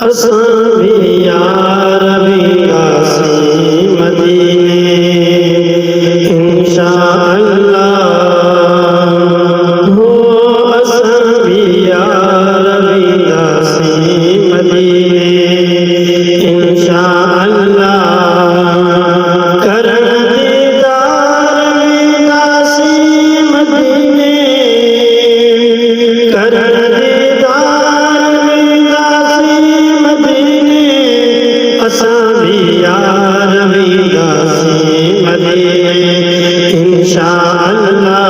असां भी यार विंदासी मदीने इंशाअल्लाह। हो असां भी यार विंदासी मदीने इंशाअल्लाह। करण दीदार विंदासी मदीने, करण असां भी यार विंदासी मदीने इंशाअल्लाह।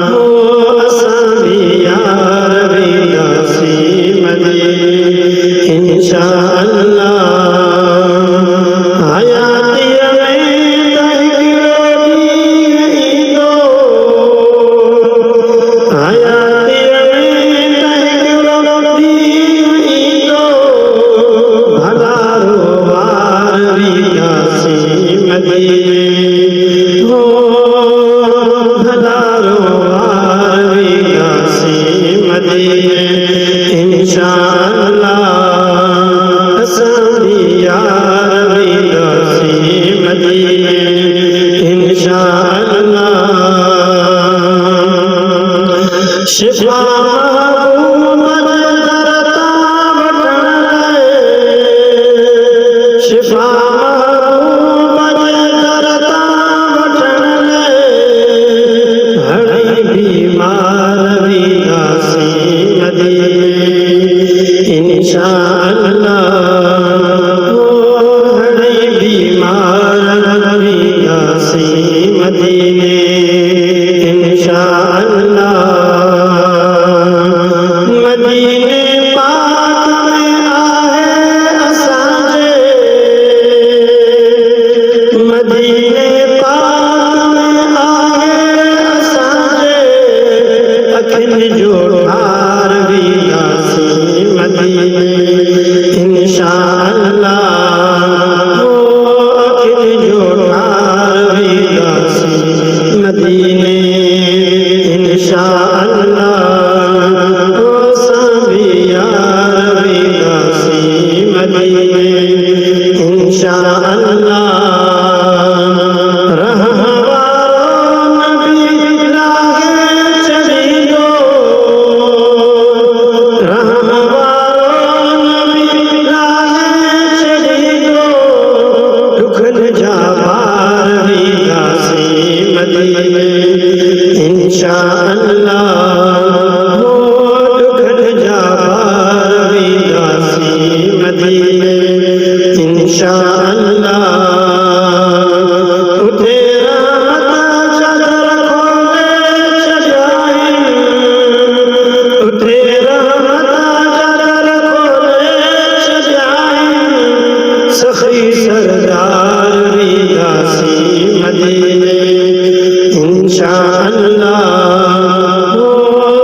हो असां भी यार विंदासी मदीने इंशाअल्लाह। हयातीअ में त हिकिड़ो ॾींहुं ईंदो, हयातीअ में त हिकिड़ो ॾींहुं ईंदो, भलारो वार विंदासी मदीने। हो भलारो वार विंदासी मदीने इंशाअल्लाह। असां भी यार विंदासी मदीने इंशाअल्लाह। शिफा महबूब जे दर तां वठण लाइ, शिफा महबूब जे दर तां वठण लाइ, हणी बीमार विंदासी मदीने इंशाअल्लाह। हो हणी बीमार विंदासी मदीने इंशाअल्लाह। मदीने पाक में आहे असांजे, मदीने पाक में आहे असांजे, अखियुनि जो ठार विंदासी मदीने इंशाअल्लाह। हो अखियुनि जो ठार विंदासी मदीने इंशाअल्लाह। हो असां भी यार विंदासी मदीने इंशाअल्लाह। रहण वारो नबी लागे चढ़ींदो, रहण वारो नबी लागे चढ़ींदो, दुखनि जा पार विंदासी मदीने इंशाअल्लाह। हो दुखनि जा पार विंदासी मदीने इंशाअल्लाह। उते रहमत चादर खोले छॾियाईं, उते रहमत चादर खोले छॾियाईं, सखी सरदार विंदासी मदीने इंशाअल्लाह। हो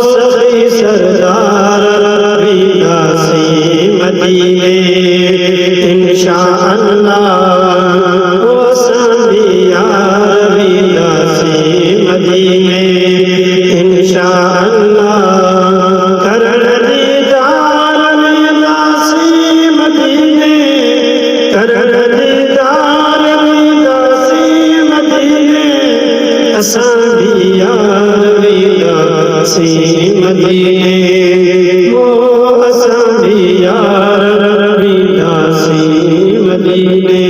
सखी सरदार विंदासी मदीने इंशाअल्लाह। हो असां भी यार विंदासी मदीने इंशाअल्लाह। करण दीदार विंदासी मदीने, करण दीदार विंदासी मदीने, असां भी यार विंदासी मदीने। हो असां भी यार विंदासी मदीने